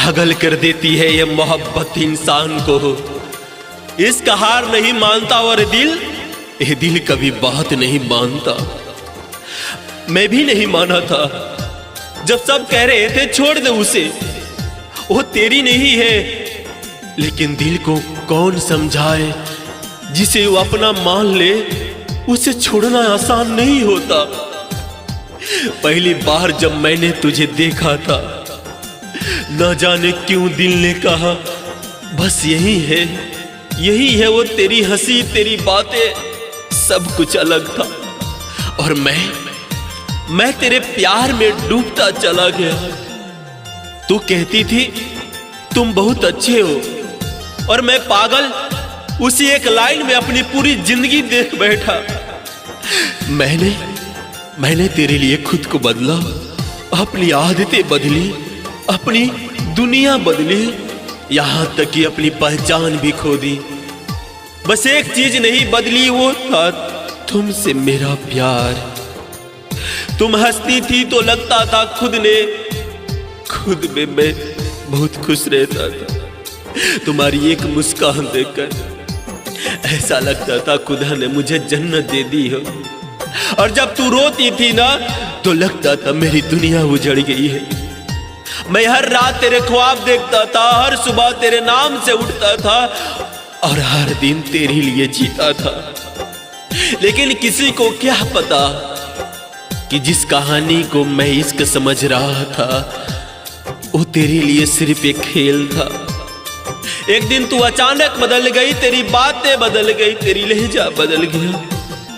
पागल कर देती है ये मोहब्बत इंसान को। इसका हार नहीं मानता और ये दिल कभी बात नहीं मानता। मैं भी नहीं माना था जब सब कह रहे थे छोड़ दे उसे, वो तेरी नहीं है। लेकिन दिल को कौन समझाए, जिसे वो अपना मान ले उसे छोड़ना आसान नहीं होता। पहली बार जब मैंने तुझे देखा था, न जाने क्यों दिल ने कहा बस यही है वो तेरी हंसी, तेरी बातें, सब कुछ अलग था। और मैं तेरे प्यार में डूबता चला गया। तू कहती थी तुम बहुत अच्छे हो, और मैं पागल उसी एक लाइन में अपनी पूरी जिंदगी देख बैठा। मैंने तेरे लिए खुद को बदला, अपनी आदतें बदली, अपनी दुनिया बदली, यहां तक कि अपनी पहचान भी खो दी। बस एक चीज नहीं बदली, वो था तुमसे मेरा प्यार। तुम हंसती थी तो लगता था खुद में मैं बहुत खुश रहता था। तुम्हारी एक मुस्कान देखकर ऐसा लगता था खुदा ने मुझे जन्नत दे दी हो। और जब तू रोती थी ना तो लगता था मेरी दुनिया उजड़ गई है। मैं हर रात तेरे ख्वाब देखता था, हर सुबह तेरे नाम से उठता था, और हर दिन तेरे लिए जीता था। लेकिन किसी को क्या पता कि जिस कहानी को मैं इश्क समझ रहा था, वो तेरे लिए सिर्फ एक खेल था। एक दिन तू अचानक बदल गई, तेरी बातें बदल गई, तेरी लहजा बदल गया,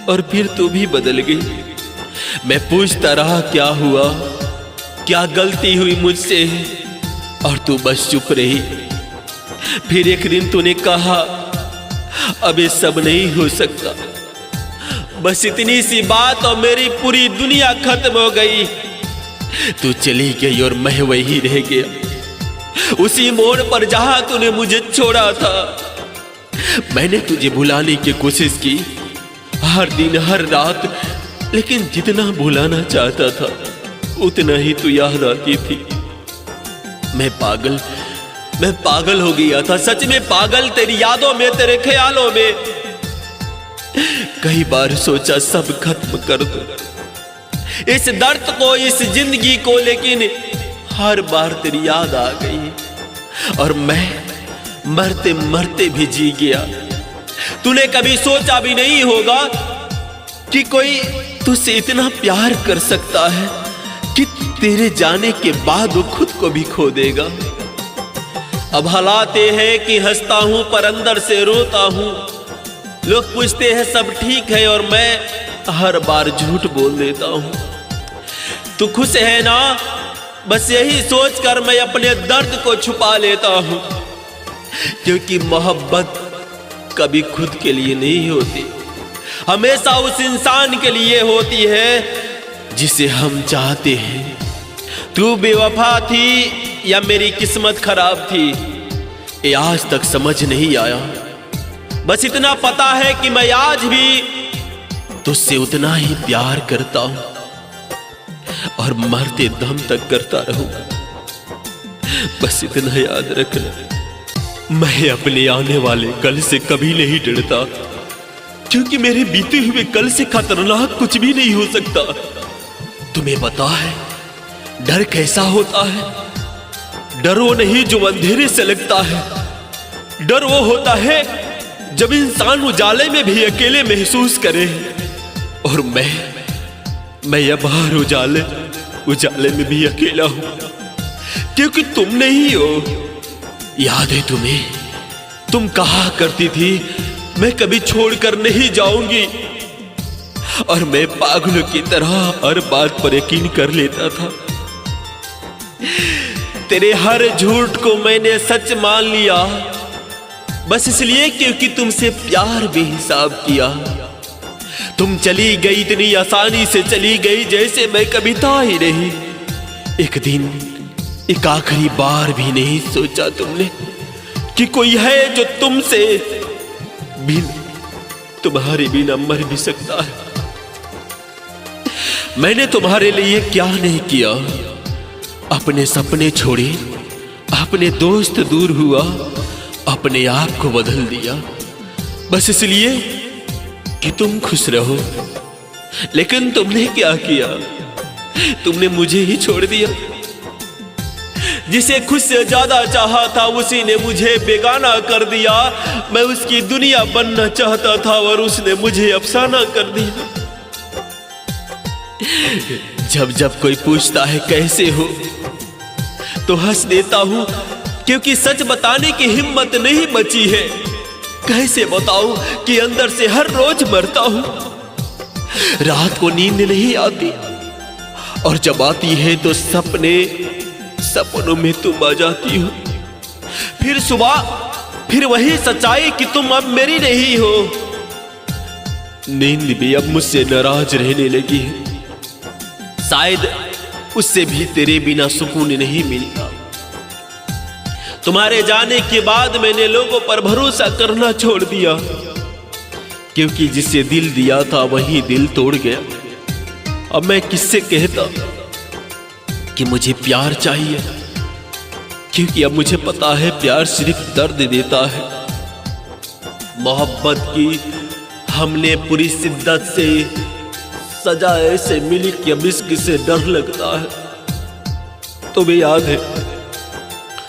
और फिर तू भी बदल गई। मैं पूछता रहा क्या हुआ, क्या गलती हुई मुझसे, और तू बस चुप रही। फिर एक दिन तूने कहा अब ये सब नहीं हो सकता, बस इतनी सी बात और मेरी पूरी दुनिया खत्म हो गई। तू चली गई और मैं वही रह गया, उसी मोड़ पर जहां तूने मुझे छोड़ा था। मैंने तुझे भुलाने की कोशिश की, हर दिन हर रात, लेकिन जितना भुलाना चाहता था उतना ही तू याद आती थी। मैं पागल हो गया था, सच में पागल, तेरी यादों में, तेरे ख्यालों में। कई बार सोचा सब खत्म कर दो, इस दर्द को, इस जिंदगी को, लेकिन हर बार तेरी याद आ गई और मैं मरते मरते भी जी गया। तूने कभी सोचा भी नहीं होगा कि कोई तुझसे इतना प्यार कर सकता है कि तेरे जाने के बाद वो खुद को भी खो देगा। अब हालात ये है कि हंसता हूं पर अंदर से रोता हूं। लोग पूछते हैं सब ठीक है और मैं हर बार झूठ बोल देता हूं। तू खुश है ना, बस यही सोचकर मैं अपने दर्द को छुपा लेता हूं, क्योंकि मोहब्बत कभी खुद के लिए नहीं होती, हमेशा उस इंसान के लिए होती है जिसे हम चाहते हैं। तू बेवफा थी या मेरी किस्मत खराब थी, ये आज तक समझ नहीं आया। बस इतना पता है कि मैं आज भी तुझसे उतना ही प्यार करता हूं और मरते दम तक करता रहूंगा। बस इतना याद रखना, मैं अपने आने वाले कल से कभी नहीं डरता, क्योंकि मेरे बीते हुए कल से खतरनाक कुछ भी नहीं हो सकता। तुम्हें पता है डर कैसा होता है? डर वो नहीं जो अंधेरे से लगता है, डर वो होता है जब इंसान उजाले में भी अकेले महसूस करे। और मैं अब बाहर उजाले में भी अकेला हूं, क्योंकि तुम नहीं हो। याद है तुम्हें? तुम कहा करती थी मैं कभी छोड़कर नहीं जाऊंगी, और मैं पागलों की तरह हर बात पर यकीन कर लेता था। तेरे हर झूठ को मैंने सच मान लिया, बस इसलिए क्योंकि तुमसे प्यार बेहिसाब किया। तुम चली गई, इतनी आसानी से चली गई जैसे मैं कभी था ही नहीं। एक दिन, एक आखिरी बार भी नहीं सोचा तुमने कि कोई है जो तुमसे तुम्हारे बिना मर भी सकता है। मैंने तुम्हारे लिए क्या नहीं किया, अपने सपने छोड़े, अपने दोस्त दूर हुआ, अपने आप को बदल दिया, बस इसलिए कि तुम खुश रहो। लेकिन तुमने क्या किया? तुमने मुझे ही छोड़ दिया। जिसे खुद से ज्यादा चाहा था उसी ने मुझे बेगाना कर दिया। मैं उसकी दुनिया बनना चाहता था और उसने मुझे अफसाना कर दिया। जब जब कोई पूछता है कैसे हो तो हंस देता हूं, क्योंकि सच बताने की हिम्मत नहीं बची है। कैसे बताऊं कि अंदर से हर रोज मरता हूं। रात को नींद नहीं आती और जब आती है तो सपनों में तुम आ जाती हो। फिर सुबह फिर वही सच्चाई कि तुम अब मेरी नहीं हो। नींद भी अब मुझसे नाराज रहने लगी है। शायद उससे भी तेरे बिना सुकून नहीं मिलता। तुम्हारे जाने के बाद मैंने लोगों पर भरोसा करना छोड़ दिया, क्योंकि जिसे दिल दिया था वही दिल तोड़ गया। अब मैं किससे कहता कि मुझे प्यार चाहिए, क्योंकि अब मुझे पता है प्यार सिर्फ दर्द देता है। मोहब्बत की हमने पूरी शिद्दत से सजा ऐसे मिली कि अब इश्क से डर लगता है। तुम्हें याद है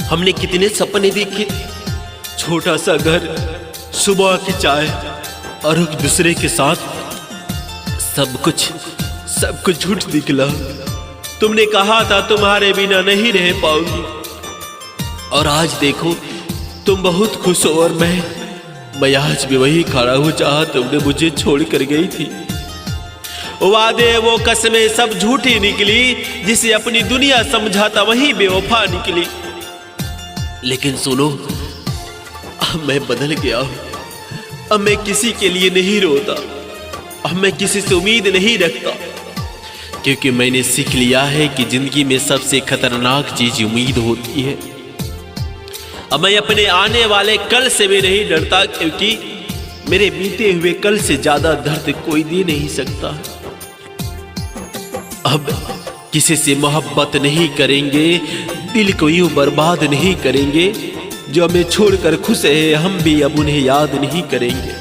हमने कितने सपने देखे? छोटा सा घर, सुबह की चाय और एक दूसरे के साथ सब कुछ झूठ निकला। तुमने कहा था तुम्हारे बिना नहीं रह पाऊंगी, और आज देखो तुम बहुत खुश हो और मैं आज भी वही खड़ा हूं जहां तुमने मुझे छोड़ कर गई थी। वादे वो कसमें सब झूठी निकली, जिसे अपनी दुनिया समझा था वही बेवफा निकली। लेकिन सुनो, अब मैं बदल गया हूं। अब मैं किसी के लिए नहीं रोता, अब मैं किसी से उम्मीद नहीं रखता, क्योंकि मैंने सीख लिया है कि जिंदगी में सबसे खतरनाक चीज उम्मीद होती है। अब मैं अपने आने वाले कल से भी नहीं डरता, क्योंकि मेरे बीते हुए कल से ज्यादा दर्द कोई दे नहीं सकता। अब किसी से मोहब्बत नहीं करेंगे, दिल को यूं बर्बाद नहीं करेंगे। जो हमें छोड़कर खुश है हम भी अब उन्हें याद नहीं करेंगे।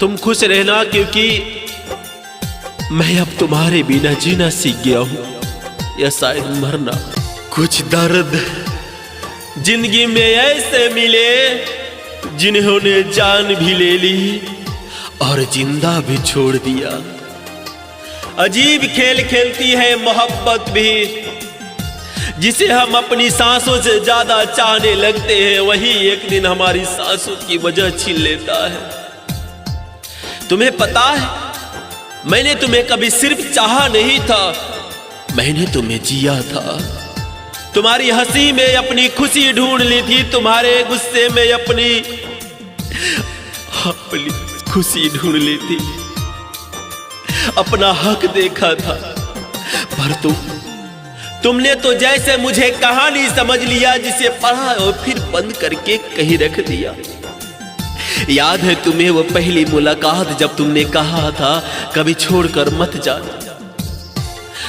तुम खुश रहना, क्योंकि मैं अब तुम्हारे बिना जीना सीख गया हूं, या शायद मरना। कुछ दर्द जिंदगी में ऐसे मिले जिन्होंने जान भी ले ली और जिंदा भी छोड़ दिया। अजीब खेल खेलती है मोहब्बत भी, जिसे हम अपनी सांसों से ज्यादा चाहने लगते हैं वही एक दिन हमारी सांसों की वजह छीन लेता है। तुम्हें पता है मैंने तुम्हें कभी सिर्फ चाहा नहीं था, मैंने तुम्हें जिया था। तुम्हारी हंसी में अपनी खुशी ढूंढ ली थी, तुम्हारे गुस्से में अपनी खुशी ढूंढ ली थी। अपना हक देखा था, पर तुमने तो जैसे मुझे कहानी समझ लिया, जिसे पढ़ा और फिर बंद करके कहीं रख दिया। याद है तुम्हें वो पहली मुलाकात जब तुमने कहा था कभी छोड़कर मत जाना,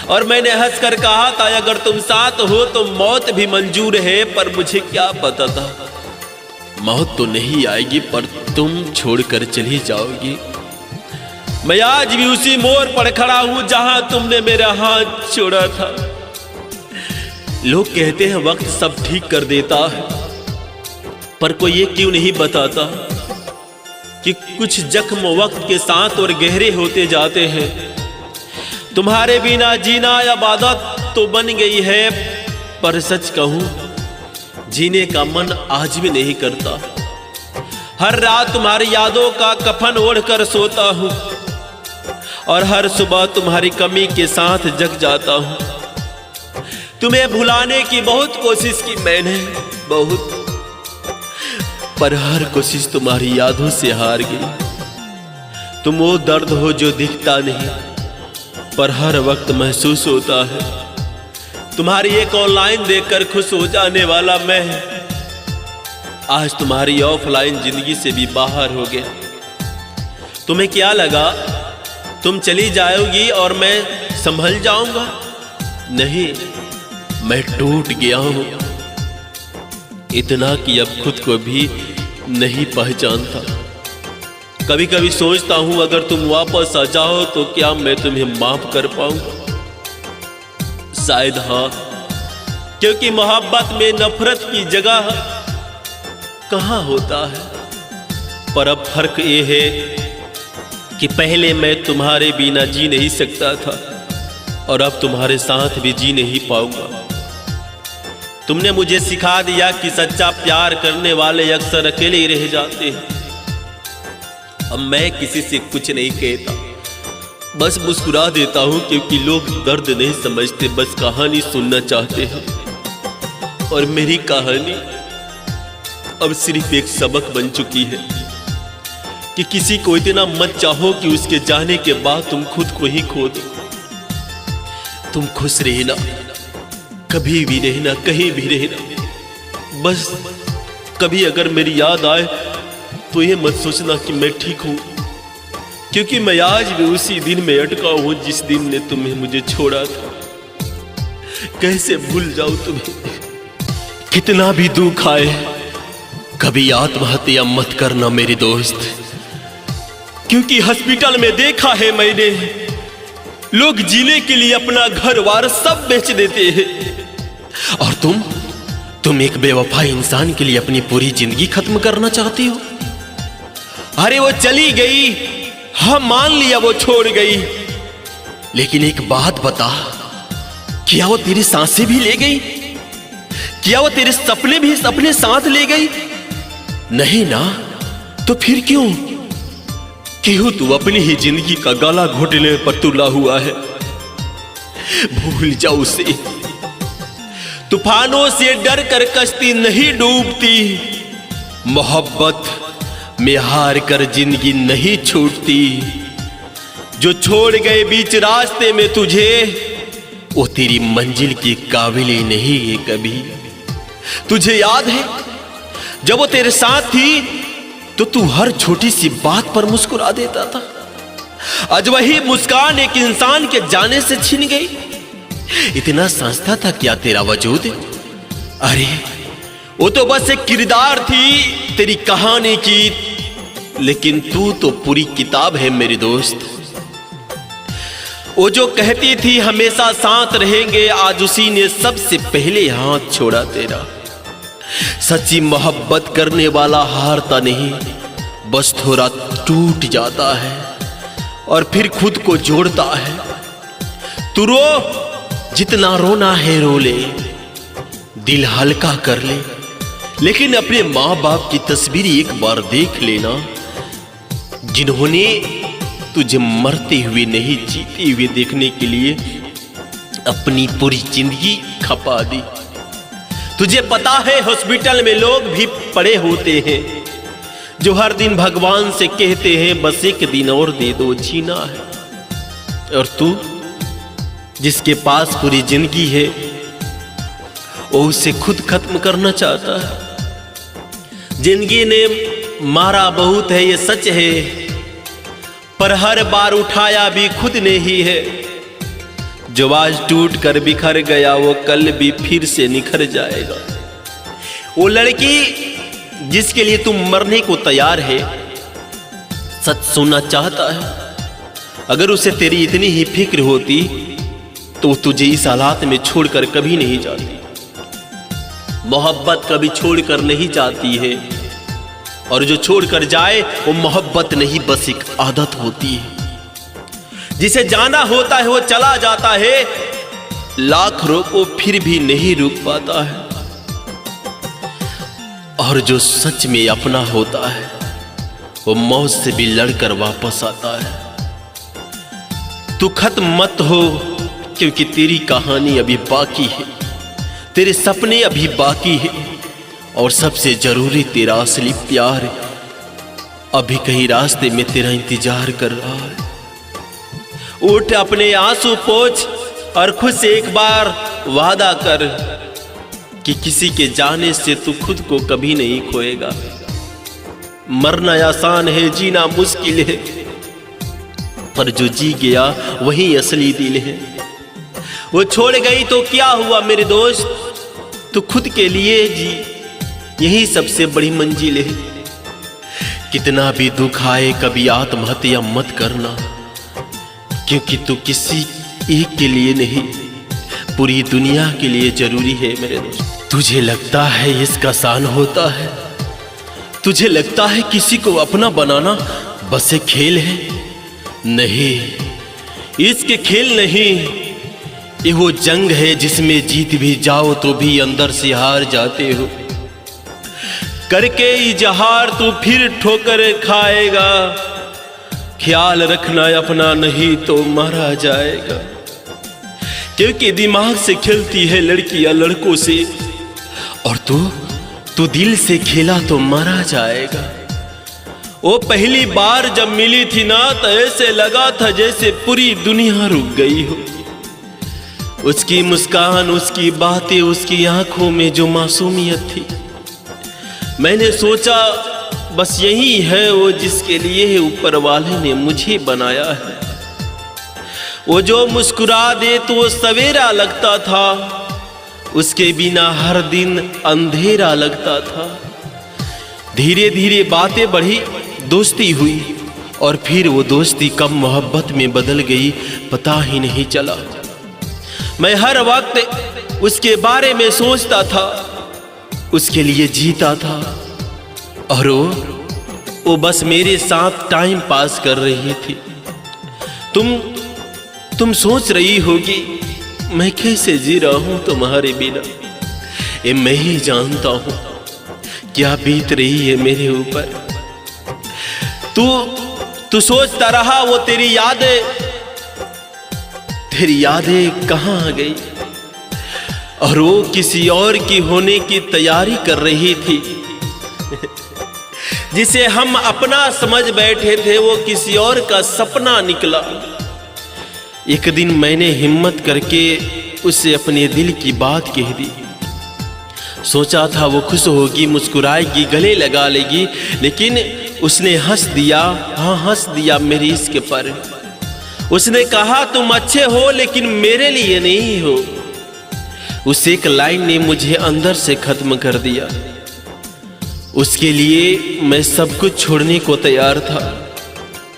और मैंने हंसकर कहा था अगर तुम साथ हो तो मौत भी मंजूर है। पर मुझे क्या पता था मौत तो नहीं आएगी, पर तुम छोड़कर चली जाओगी। मैं आज भी उसी मोड़ पर खड़ा हूं जहां तुमने मेरा हाथ छोड़ा था। लोग कहते हैं वक्त सब ठीक कर देता है, पर कोई ये क्यों नहीं बताता कि कुछ जख्म वक्त के साथ और गहरे होते जाते हैं। तुम्हारे बिना जीना इबादत तो बन गई है, पर सच कहूं जीने का मन आज भी नहीं करता। हर रात तुम्हारी यादों का कफन ओढ़कर सोता हूं, और हर सुबह तुम्हारी कमी के साथ जग जाता हूं। तुम्हें भुलाने की बहुत कोशिश की मैंने, बहुत, पर हर कोशिश तुम्हारी यादों से हार गई। तुम वो दर्द हो जो दिखता नहीं, पर हर वक्त महसूस होता है। तुम्हारी एक ऑनलाइन देखकर खुश हो जाने वाला मैं आज तुम्हारी ऑफलाइन जिंदगी से भी बाहर हो गया। तुम्हें क्या लगा तुम चली जाओगी और मैं संभल जाऊंगा? नहीं, मैं टूट गया हूं। इतना कि अब खुद को भी नहीं पहचानता। कभी कभी सोचता हूं अगर तुम वापस आ जाओ तो क्या मैं तुम्हें माफ कर पाऊंगा? शायद हाँ, क्योंकि मोहब्बत में नफरत की जगह कहाँ होता है। पर अब फर्क ये है कि पहले मैं तुम्हारे बिना जी नहीं सकता था और अब तुम्हारे साथ भी जी नहीं पाऊंगा। तुमने मुझे सिखा दिया कि सच्चा प्यार करने वाले अक्सर अकेले ही रह जाते हैं। अब मैं किसी से कुछ नहीं कहता, बस मुस्कुरा देता हूं, क्योंकि लोग दर्द नहीं समझते, बस कहानी सुनना चाहते हैं। और मेरी कहानी अब सिर्फ एक सबक बन चुकी है कि किसी को इतना मत चाहो कि उसके जाने के बाद तुम खुद को ही खो दो। तुम खुश रहना, कभी भी रहना, कहीं भी रहना। बस कभी अगर मेरी याद आए तो ये मत सोचना कि मैं ठीक हूं, क्योंकि मैं आज भी उसी दिन में अटका हूं जिस दिन ने तुम्हें मुझे छोड़ा था। कैसे भूल जाऊं तुम्हें? कितना भी दुख आए, कभी आत्महत्या मत करना मेरे दोस्त, क्योंकि हॉस्पिटल में देखा है मैंने, लोग जीने के लिए अपना घर वार सब बेच देते हैं, और तुम एक बेवफा इंसान के लिए अपनी पूरी जिंदगी खत्म करना चाहती हो। अरे वो चली गई, हाँ मान लिया वो छोड़ गई, लेकिन एक बात बता, क्या वो तेरी सांसें भी ले गई? क्या वो तेरे सपने भी अपने साथ ले गई? नहीं ना, तो फिर क्यों तू अपनी ही जिंदगी का गला घोटने पर तुला हुआ है? भूल जाओ उसे। तूफानों से डर कर कश्ती नहीं डूबती, मोहब्बत में हार कर जिंदगी नहीं छूटती। जो छोड़ गए बीच रास्ते में तुझे, वो तेरी मंजिल के काबिल ही नहीं है कभी। तुझे याद है जब वो तेरे साथ थी तो तू हर छोटी सी बात पर मुस्कुरा देता था। आज वही मुस्कान एक इंसान के जाने से छिन गई। इतना समझता था क्या तेरा वजूद? अरे वो तो बस एक किरदार थी तेरी कहानी की, लेकिन तू तो पूरी किताब है मेरे दोस्त। वो जो कहती थी हमेशा साथ रहेंगे, आज उसी ने सबसे पहले हाथ छोड़ा तेरा। सच्ची मोहब्बत करने वाला हारता नहीं, बस थोड़ा टूट जाता है और फिर खुद को जोड़ता है। तू रो, जितना रोना है रो ले, दिल हल्का कर ले, लेकिन अपने माँ बाप की तस्वीर एक बार देख लेना, जिन्होंने तुझे मरते हुए नहीं जीते हुए देखने के लिए अपनी पूरी जिंदगी खपा दी। तुझे पता है हॉस्पिटल में लोग भी पड़े होते हैं जो हर दिन भगवान से कहते हैं बस एक दिन और दे दो, जीना है। और तू जिसके पास पूरी जिंदगी है, वो उसे खुद खत्म करना चाहता है। जिंदगी ने मारा बहुत है ये सच है, पर हर बार उठाया भी खुद ने ही है। जो आज टूट कर बिखर गया वो कल भी फिर से निखर जाएगा। वो लड़की जिसके लिए तुम मरने को तैयार है, सच सुनना चाहता है। अगर उसे तेरी इतनी ही फिक्र होती तो तुझे इस हालात में छोड़कर कभी नहीं जाती। मोहब्बत कभी छोड़कर नहीं जाती है, और जो छोड़कर जाए वो मोहब्बत नहीं बस एक आदत होती है। जिसे जाना होता है वो चला जाता है, लाख रोको फिर भी नहीं रुक पाता है। और जो सच में अपना होता है वो मौत से भी लड़कर वापस आता है। तू खत्म मत हो, क्योंकि तेरी कहानी अभी बाकी है, तेरे सपने अभी बाकी है, और सबसे जरूरी तेरा असली प्यार अभी कहीं रास्ते में तेरा इंतजार कर रहा है। उठ, अपने आंसू पोंछ और खुद से एक बार वादा कर कि किसी के जाने से तू खुद को कभी नहीं खोएगा। मरना आसान है, जीना मुश्किल है, पर जो जी गया वही असली दिल है। वो छोड़ गई तो क्या हुआ मेरे दोस्त, तू खुद के लिए जी, यही सबसे बड़ी मंजिल है। कितना भी दुख आए कभी आत्महत्या मत करना, क्योंकि तू किसी एक के लिए नहीं, पूरी दुनिया के लिए जरूरी है मेरे दोस्त। तुझे लगता है इसका आसान होता है, तुझे लगता है किसी को अपना बनाना बस एक खेल है। नहीं, इसके खेल नहीं, ये वो जंग है जिसमें जीत भी जाओ तो भी अंदर से हार जाते हो। करके इजहार तू फिर ठोकर खाएगा, ख्याल रखना अपना नहीं तो मारा जाएगा। क्योंकि दिमाग से खेलती है लड़कियां लड़कों से, और तू दिल से खेला तो मारा जाएगा। वो पहली बार जब मिली थी ना तो ऐसे लगा था जैसे पूरी दुनिया रुक गई हो। उसकी मुस्कान, उसकी बातें, उसकी आंखों में जो मासूमियत थी, मैंने सोचा बस यही है वो जिसके लिए ऊपर वाले ने मुझे बनाया है। वो जो मुस्कुरा दे तो वो सवेरा लगता था, उसके बिना हर दिन अंधेरा लगता था। धीरे धीरे बातें बढ़ी, दोस्ती हुई, और फिर वो दोस्ती कम मोहब्बत में बदल गई, पता ही नहीं चला। मैं हर वक्त उसके बारे में सोचता था, उसके लिए जीता था, और वो बस मेरे साथ टाइम पास कर रही थी। तुम सोच रही होगी मैं कैसे जी रहा हूं तुम्हारे बिना। ये मैं ही जानता हूं क्या बीत रही है मेरे ऊपर। तू सोचता रहा वो तेरी यादें कहां आ गई, और वो किसी और की होने की तैयारी कर रही थी। जिसे हम अपना समझ बैठे थे वो किसी और का सपना निकला। एक दिन मैंने हिम्मत करके उससे अपने दिल की बात कह दी। सोचा था वो खुश होगी, मुस्कुराएगी, गले लगा लेगी, लेकिन उसने हंस दिया। हाँ, हंस दिया मेरी इश्क पर। उसने कहा तुम अच्छे हो लेकिन मेरे लिए नहीं हो। उस एक लाइन ने मुझे अंदर से खत्म कर दिया। उसके लिए मैं सब कुछ छोड़ने को तैयार था,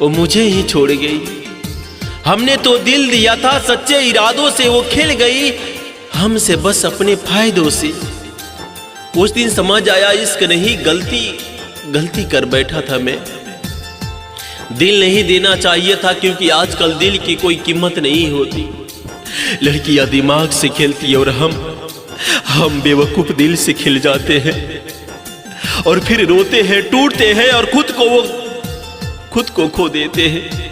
वो मुझे ही छोड़ गई। हमने तो दिल दिया था सच्चे इरादों से, वो खिल गई हमसे बस अपने फायदों से। उस दिन समझ आया इश्क नहीं गलती कर बैठा था मैं। दिल नहीं देना चाहिए था, क्योंकि आजकल दिल की कोई कीमत नहीं होती। लड़कियां दिमाग से खेलती है और हम बेवकूफ दिल से खिल जाते हैं, और फिर रोते हैं, टूटते हैं, और खुद को खो देते हैं।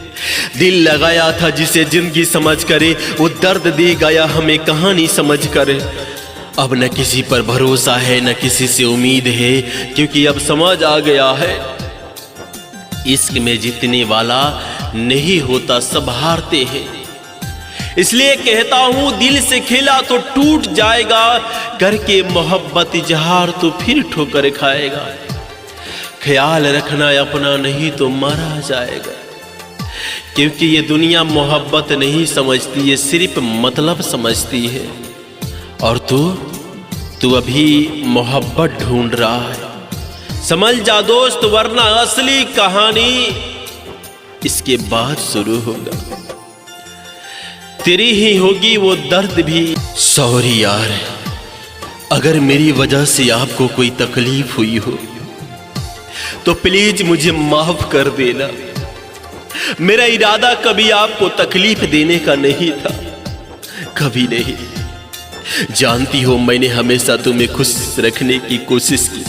दिल लगाया था जिसे जिंदगी समझ करे, वो दर्द दे गया हमें कहानी समझ कर। अब न किसी पर भरोसा है न किसी से उम्मीद है, क्योंकि अब समझ आ गया है इश्क में जीतने वाला नहीं होता, सब हारते हैं। इसलिए कहता हूं दिल से खेला तो टूट जाएगा, करके मोहब्बत इजहार तो फिर ठोकर खाएगा। ख्याल रखना अपना नहीं तो मारा जाएगा। क्योंकि ये दुनिया मोहब्बत नहीं समझती, ये सिर्फ मतलब समझती है। और तू अभी मोहब्बत ढूंढ रहा है। समझ जा दोस्त, वरना असली कहानी इसके बाद शुरू होगा। तेरी ही होगी वो दर्द भी। सॉरी यार, अगर मेरी वजह से आपको कोई तकलीफ हुई हो तो प्लीज मुझे माफ कर देना। मेरा इरादा कभी आपको तकलीफ देने का नहीं था, कभी नहीं। जानती हो मैंने हमेशा तुम्हें खुश रखने की कोशिश की,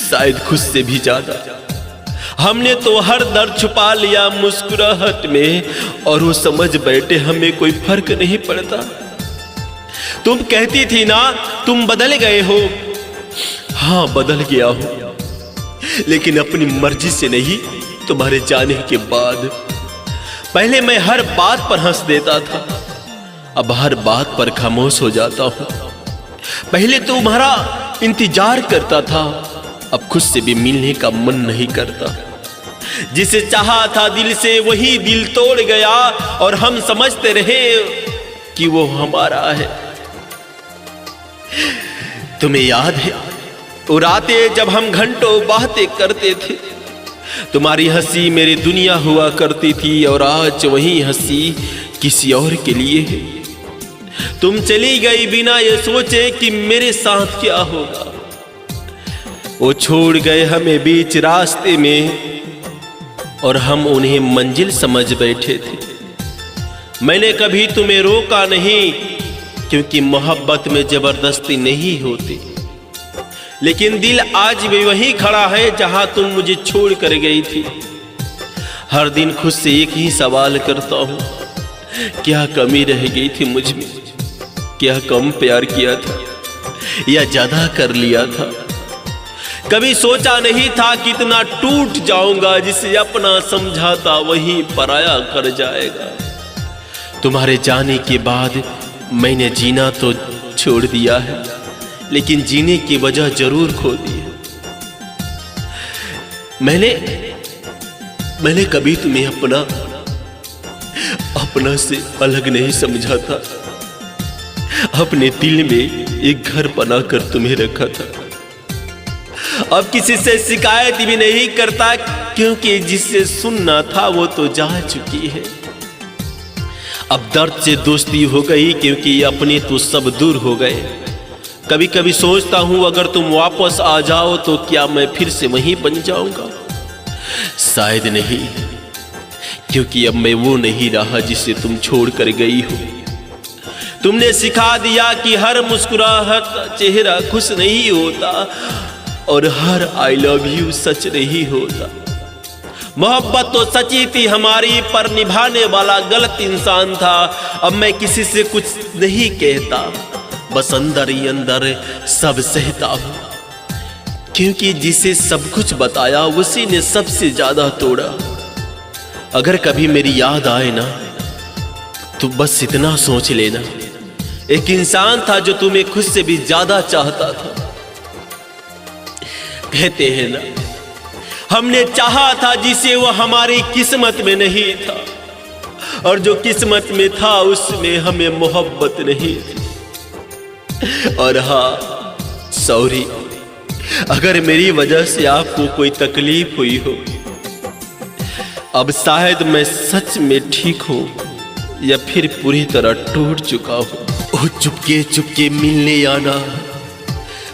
शायद खुद से भी ज्यादा। हमने तो हर दर्द छुपा लिया मुस्कुराहट में, और वो समझ बैठे हमें कोई फर्क नहीं पड़ता। तुम कहती थी ना तुम बदल गए हो। हाँ, बदल गया हूं, लेकिन अपनी मर्जी से नहीं, तुम्हारे जाने के बाद। पहले मैं हर बात पर हंस देता था, अब हर बात पर खामोश हो जाता हूं। पहले तुम्हारा इंतजार करता था, अब खुद से भी मिलने का मन नहीं करता। जिसे चाहा था दिल से वही दिल तोड़ गया, और हम समझते रहे कि वो हमारा है। तुम्हें याद है वो रातें जब हम घंटों बातें करते थे, तुम्हारी हंसी मेरी दुनिया हुआ करती थी और आज वही हंसी किसी और के लिए है। तुम चली गई बिना ये सोचे कि मेरे साथ क्या होगा। वो छोड़ गए हमें बीच रास्ते में और हम उन्हें मंजिल समझ बैठे थे। मैंने कभी तुम्हें रोका नहीं, क्योंकि मोहब्बत में जबरदस्ती नहीं होती। लेकिन दिल आज भी वहीं खड़ा है जहां तुम मुझे छोड़ कर गई थी। हर दिन खुद से एक ही सवाल करता हूं, क्या कमी रह गई थी मुझ में? क्या कम प्यार किया था या ज्यादा कर लिया था? कभी सोचा नहीं था कि इतना टूट जाऊंगा, जिसे अपना समझाता वही पराया कर जाएगा। तुम्हारे जाने के बाद मैंने जीना तो छोड़ दिया है, लेकिन जीने की वजह जरूर खो दी है। मैंने कभी तुम्हें अपना से अलग नहीं समझा था। अपने दिल में एक घर बनाकर तुम्हें रखा था। अब किसी से शिकायत भी नहीं करता, क्योंकि जिससे सुनना था वो तो जा चुकी है। अब दर्द से दोस्ती हो गई, क्योंकि अपने तो सब दूर हो गए। कभी कभी सोचता हूं अगर तुम वापस आ जाओ तो क्या मैं फिर से वहीं बन जाऊंगा? शायद नहीं, क्योंकि अब मैं वो नहीं रहा जिसे तुम छोड़ कर गई हो। तुमने सिखा दिया कि हर मुस्कुराहट चेहरा खुश नहीं होता और हर आई लव यू सच नहीं होता। मोहब्बत तो सच्ची थी हमारी, पर निभाने वाला गलत इंसान था। अब मैं किसी से कुछ नहीं कहता, बस अंदर ही अंदर सब सहता हूं, क्योंकि जिसे सब कुछ बताया उसी ने सबसे ज्यादा तोड़ा। अगर कभी मेरी याद आए ना, तो बस इतना सोच लेना, एक इंसान था जो तुम्हें खुद से भी ज्यादा चाहता था। कहते हैं ना, हमने चाहा था जिसे वो हमारी किस्मत में नहीं था, और जो किस्मत में था उसमें हमें मोहब्बत नहीं थी। और हाँ, सॉरी अगर मेरी वजह से आपको कोई तकलीफ हुई हो। अब शायद मैं सच में ठीक हूं या फिर पूरी तरह टूट चुका हूं। वो चुपके चुपके मिलने आना,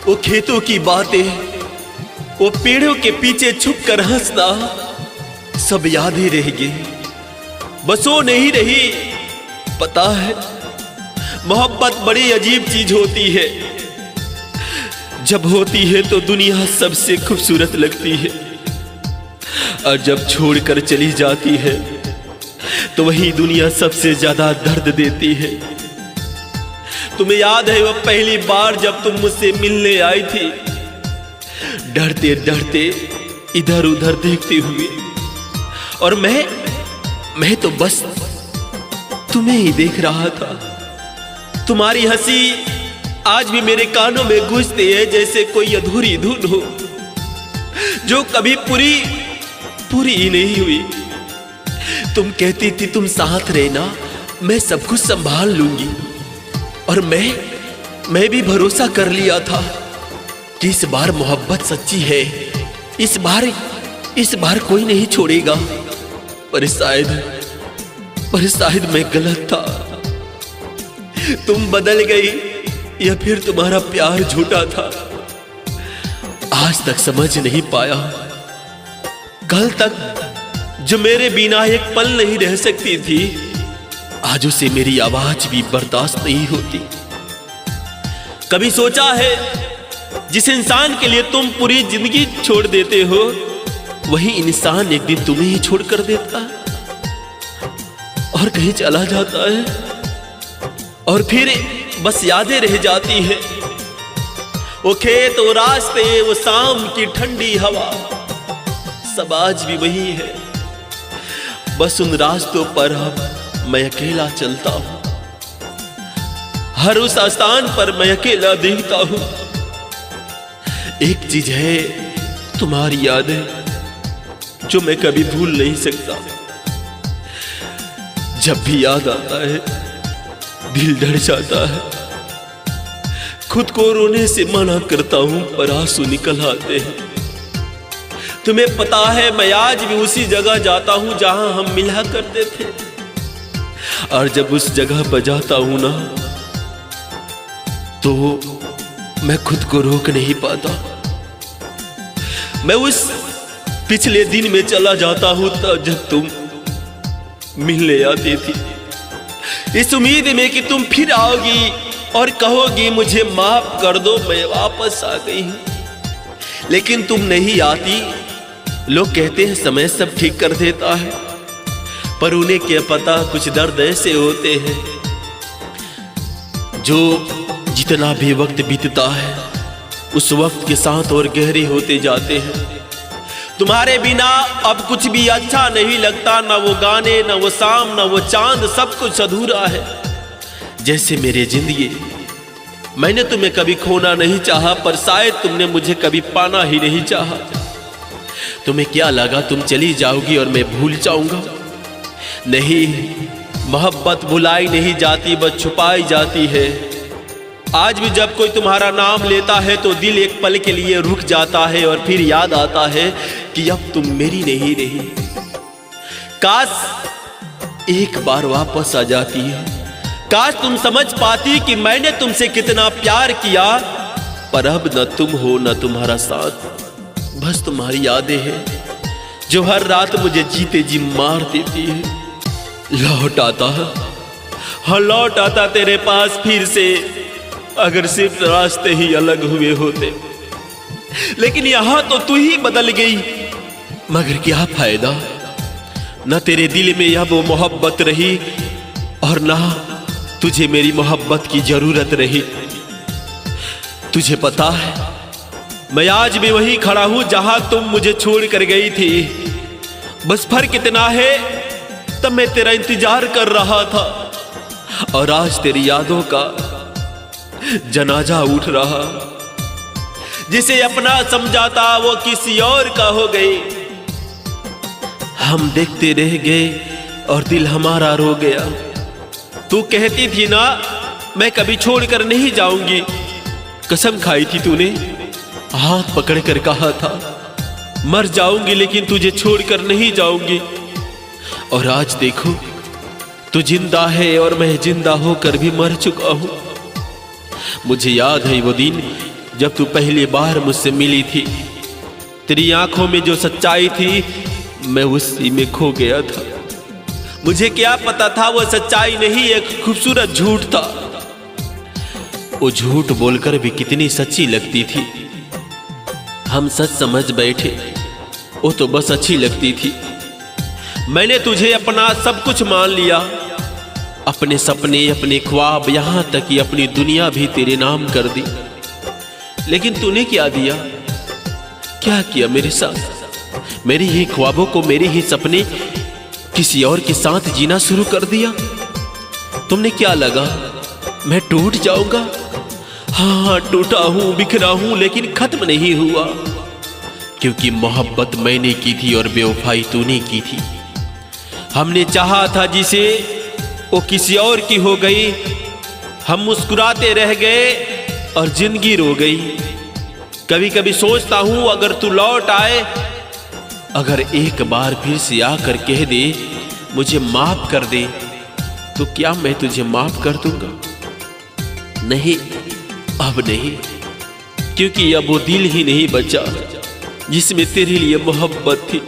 वो खेतों की बातें, वो पेड़ों के पीछे छुप कर हंसना, सब यादें रह गई, बस वो नहीं रही। पता है, मोहब्बत बड़ी अजीब चीज होती है। जब होती है तो दुनिया सबसे खूबसूरत लगती है, और जब छोड़कर चली जाती है तो वही दुनिया सबसे ज्यादा दर्द देती है। तुम्हें याद है वो पहली बार जब तुम मुझसे मिलने आई थी, डरते डरते इधर उधर देखते हुए, और मैं तो बस तुम्हें ही देख रहा था। तुम्हारी हंसी आज भी मेरे कानों में गूंजती है, जैसे कोई अधूरी धुन हो जो कभी पूरी ही नहीं हुई। तुम कहती थी तुम साथ रहना, मैं सब कुछ संभाल लूंगी, और मैं भी भरोसा कर लिया था कि इस बार मोहब्बत सच्ची है, इस बार कोई नहीं छोड़ेगा। पर शायद मैं गलत था। तुम बदल गई या फिर तुम्हारा प्यार झूठा था, आज तक समझ नहीं पाया। कल तक जो मेरे बिना एक पल नहीं रह सकती थी, आज उसे मेरी आवाज भी बर्दाश्त नहीं होती। कभी सोचा है, जिस इंसान के लिए तुम पूरी जिंदगी छोड़ देते हो, वही इंसान एक दिन तुम्हें ही छोड़ कर देता और कहीं चला जाता है, और फिर बस यादें रह जाती है। वो खेत, वो रास्ते, वो शाम की ठंडी हवा, सब आज भी वही है। बस उन रास्तों पर अब मैं अकेला चलता हूं, हर उस स्थान पर मैं अकेला देखता हूं। एक चीज है, तुम्हारी यादें, जो मैं कभी भूल नहीं सकता। जब भी याद आता है दिल डर जाता है, खुद को रोने से मना करता हूं पर आंसू निकल आते हैं। तुम्हें पता है मैं आज भी उसी जगह जाता हूं जहां हम मिला करते थे, और जब उस जगह पर जाता हूं ना तो मैं खुद को रोक नहीं पाता। मैं उस पिछले दिन में चला जाता हूं तब जब तुम मिलने आती थी, इस उम्मीद में कि तुम फिर आओगी और कहोगी मुझे माफ कर दो, मैं वापस आ गई हूं। लेकिन तुम नहीं आती। लोग कहते हैं समय सब ठीक कर देता है, पर उन्हें क्या पता कुछ दर्द ऐसे होते हैं जो जितना भी वक्त बीतता है उस वक्त के साथ और गहरे होते जाते हैं। तुम्हारे बिना अब कुछ भी अच्छा नहीं लगता, ना वो गाने, ना वो शाम, ना वो चांद, सब कुछ अधूरा है। जैसे मेरी जिंदगी, मैंने तुम्हें कभी खोना नहीं चाहा, पर शायद तुमने मुझे कभी पाना ही नहीं चाहा। तुम्हें क्या लगा तुम चली जाओगी और मैं भूल जाऊंगा? नहीं, मोहब्बत भुलाई नहीं जाती, बस छुपाई जाती है। आज भी जब कोई तुम्हारा नाम लेता है तो दिल एक पल के लिए रुक जाता है और फिर याद आता है कि अब तुम मेरी नहीं रही। काश एक बार वापस आ जाती है, काश तुम समझ पाती कि मैंने तुमसे कितना प्यार किया, पर अब न तुम हो न तुम्हारा साथ, बस तुम्हारी यादें हैं जो हर रात मुझे जीते जी मार देती है। लौट आता है, हाँ लौट आता तेरे पास फिर से, अगर सिर्फ रास्ते ही अलग हुए होते। लेकिन यहां तो तू ही बदल गई, मगर क्या फायदा, न तेरे दिल में अब वो मोहब्बत रही और ना तुझे मेरी मोहब्बत की जरूरत रही। तुझे पता है मैं आज भी वहीं खड़ा हूं जहां तुम मुझे छोड़ कर गई थी। बस फर्क इतना है, तब मैं तेरा इंतजार कर रहा था और आज तेरी यादों का जनाजा उठ रहा। जिसे अपना समझा था वो किसी और का हो गई। हम देखते रह गए और दिल हमारा रो गया। तू कहती थी ना मैं कभी छोड़कर नहीं जाऊंगी, कसम खाई थी तूने, हाथ पकड़ कर कहा था मर जाऊंगी लेकिन तुझे छोड़कर नहीं जाऊंगी। और आज देखो तू जिंदा है और मैं जिंदा होकर भी मर चुका हूं। मुझे याद है वो दिन जब तू पहली बार मुझसे मिली थी। तेरी आंखों में जो सच्चाई थी मैं उसी में खो गया था। मुझे क्या पता था वो सच्चाई नहीं एक खूबसूरत झूठ था। वो झूठ बोलकर भी कितनी सच्ची लगती थी। हम सच समझ बैठे, वो तो बस अच्छी लगती थी। मैंने तुझे अपना सब कुछ मान लिया, अपने सपने, अपने ख्वाब, यहां तक कि अपनी दुनिया भी तेरे नाम कर दी। लेकिन तूने क्या दिया, क्या किया मेरे साथ? मेरी ही ख्वाबों को, मेरे ही सपने किसी और के साथ जीना शुरू कर दिया। तुमने क्या लगा मैं टूट जाऊंगा? हाँ टूटा हूं, बिखरा हूं, लेकिन खत्म नहीं हुआ, क्योंकि मोहब्बत मैंने की थी और बेवफाई तूने की थी। हमने चाहा था जिसे वो किसी और की हो गई। हम मुस्कुराते रह गए और जिंदगी रो गई। कभी कभी सोचता हूं अगर तू लौट आए, अगर एक बार फिर से आकर कह दे मुझे माफ कर दे, तो क्या मैं तुझे माफ कर दूंगा? नहीं, अब नहीं, क्योंकि अब वो दिल ही नहीं बचा जिसमें तेरे लिए मोहब्बत थी।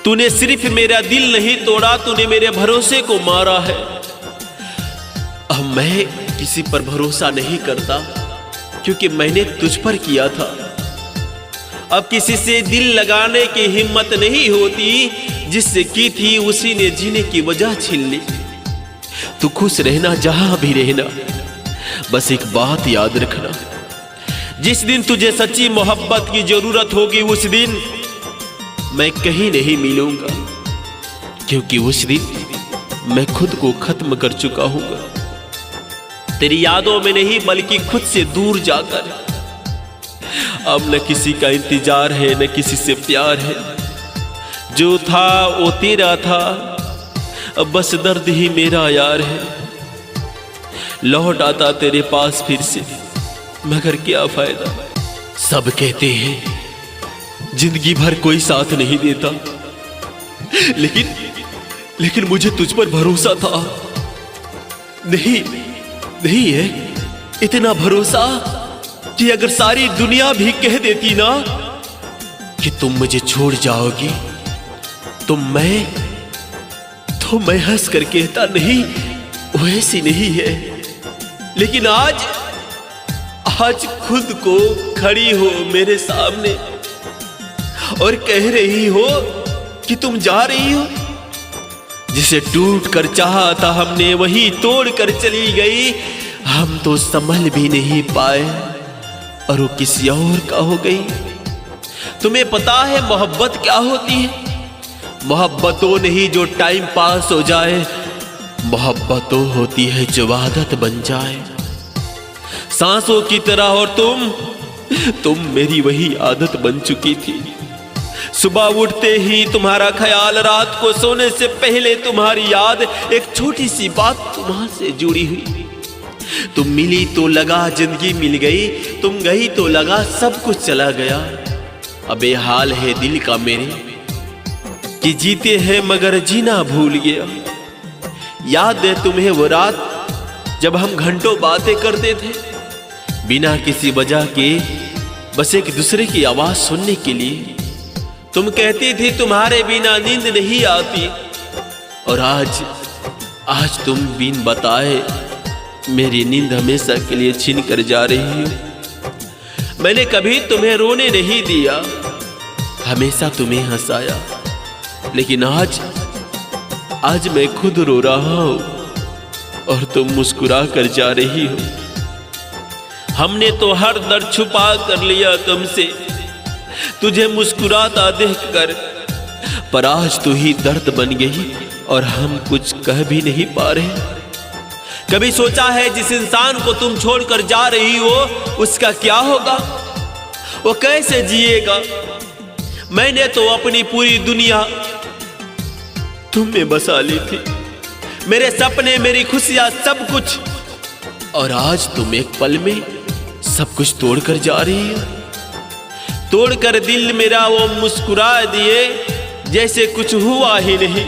तूने सिर्फ मेरा दिल नहीं तोड़ा, तूने मेरे भरोसे को मारा है। अब मैं किसी पर भरोसा नहीं करता, क्योंकि मैंने तुझ पर किया था। अब किसी से दिल लगाने की हिम्मत नहीं होती, जिससे की थी उसी ने जीने की वजह छीन ली। तू खुश रहना जहां भी रहना, बस एक बात याद रखना, जिस दिन तुझे सच्ची मोहब्बत की जरूरत होगी उस दिन मैं कहीं नहीं मिलूंगा, क्योंकि उस दिन मैं खुद को खत्म कर चुका हूंगा। तेरी यादों में नहीं बल्कि खुद से दूर जाकर। अब न किसी का इंतजार है न किसी से प्यार है। जो था वो तेरा था, अब बस दर्द ही मेरा यार है। लौट आता तेरे पास फिर से, मगर क्या फायदा। सब कहते हैं जिंदगी भर कोई साथ नहीं देता, लेकिन मुझे तुझ पर भरोसा था। नहीं है इतना भरोसा कि अगर सारी दुनिया भी कह देती ना कि तुम मुझे छोड़ जाओगी तो मैं हंस कर कहता नहीं, वैसी नहीं है। लेकिन आज खुद को खड़ी हो मेरे सामने और कह रही हो कि तुम जा रही हो। जिसे टूट कर चाहा था हमने वही तोड़ कर चली गई। हम तो संभल भी नहीं पाए और वो किसी और का हो गई। तुम्हें पता है मोहब्बत क्या होती है? मोहब्बत तो नहीं जो टाइम पास हो जाए, मोहब्बत तो होती है जो आदत बन जाए सांसों की तरह। और तुम मेरी वही आदत बन चुकी थी। सुबह उठते ही तुम्हारा ख्याल, रात को सोने से पहले तुम्हारी याद, एक छोटी सी बात तुम्हां से जुड़ी हुई। तुम मिली तो लगा जिंदगी मिल गई, तुम गई तो लगा सब कुछ चला गया। अब ये हाल है दिल का मेरे कि जीते हैं मगर जीना भूल गया। याद है तुम्हें वो रात जब हम घंटों बातें करते थे बिना किसी वजह के, बस एक दूसरे की आवाज सुनने के लिए। तुम कहती थी तुम्हारे बिना नींद नहीं आती, और आज तुम बिन बताए मेरी नींद हमेशा के लिए छीन कर जा रही हो। मैंने कभी तुम्हें रोने नहीं दिया, हमेशा तुम्हें हंसाया, लेकिन आज मैं खुद रो रहा हूं और तुम मुस्कुरा कर जा रही हो। हमने तो हर दर्द छुपा कर लिया तुमसे, तुझे मुस्कुराता देखकर, पर आज तू ही दर्द बन गई और हम कुछ कह भी नहीं पा रहे। कभी सोचा है जिस इंसान को तुम छोड़कर जा रही हो उसका क्या होगा, वो कैसे जिएगा? मैंने तो अपनी पूरी दुनिया तुम में बसा ली थी, मेरे सपने, मेरी खुशियां, सब कुछ। और आज तुम एक पल में सब कुछ तोड़कर जा रही हो। तोड़कर दिल मेरा वो मुस्कुरा दिए जैसे कुछ हुआ ही नहीं।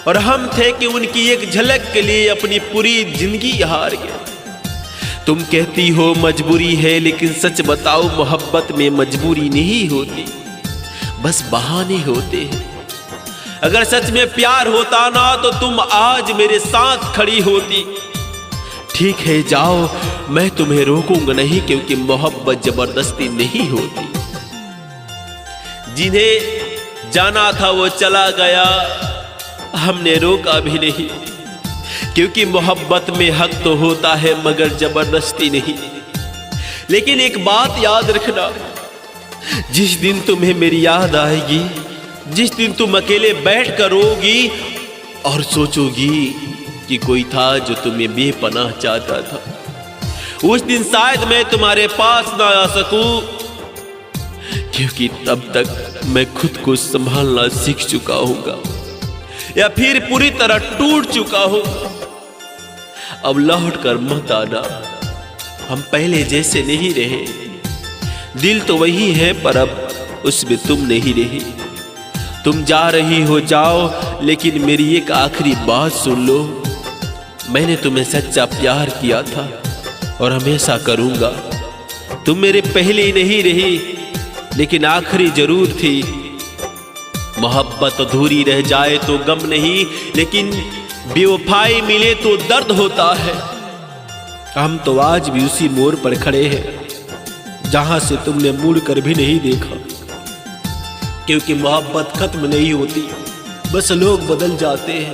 और हम थे कि उनकी एक झलक के लिए अपनी पूरी जिंदगी हार गए। तुम कहती हो मजबूरी है, लेकिन सच बताओ मोहब्बत में मजबूरी नहीं होती, बस बहाने होते हैं। अगर सच में प्यार होता ना तो तुम आज मेरे साथ खड़ी होती। ठीक है जाओ, मैं तुम्हें रोकूंगा नहीं, क्योंकि मोहब्बत जबरदस्ती नहीं होती। जिन्हें जाना था वो चला गया, हमने रोका भी नहीं, क्योंकि मोहब्बत में हक तो होता है मगर जबरदस्ती नहीं। लेकिन एक बात याद रखना, जिस दिन तुम्हें मेरी याद आएगी, जिस दिन तुम अकेले बैठ कर रोगी और सोचोगी कि कोई था जो तुम्हें बेपनाह चाहता था, उस दिन शायद मैं तुम्हारे पास ना आ सकूं, क्योंकि तब तक मैं खुद को संभालना सीख चुका हूंगा या फिर पूरी तरह टूट चुका हूं। अब लौट कर मत आना, हम पहले जैसे नहीं रहे। दिल तो वही है पर अब उसमें तुम नहीं रही। तुम जा रही हो जाओ, लेकिन मेरी एक आखिरी बात सुन लो। मैंने तुम्हें सच्चा प्यार किया था और हमेशा करूंगा। तुम मेरे पहले ही नहीं रही, लेकिन आखिरी जरूर थी। मोहब्बत अधूरी रह जाए तो गम नहीं, लेकिन बेवफाई मिले तो दर्द होता है। हम तो आज भी उसी मोड़ पर खड़े हैं जहां से तुमने मुड़ कर भी नहीं देखा, क्योंकि मोहब्बत खत्म नहीं होती, बस लोग बदल जाते हैं।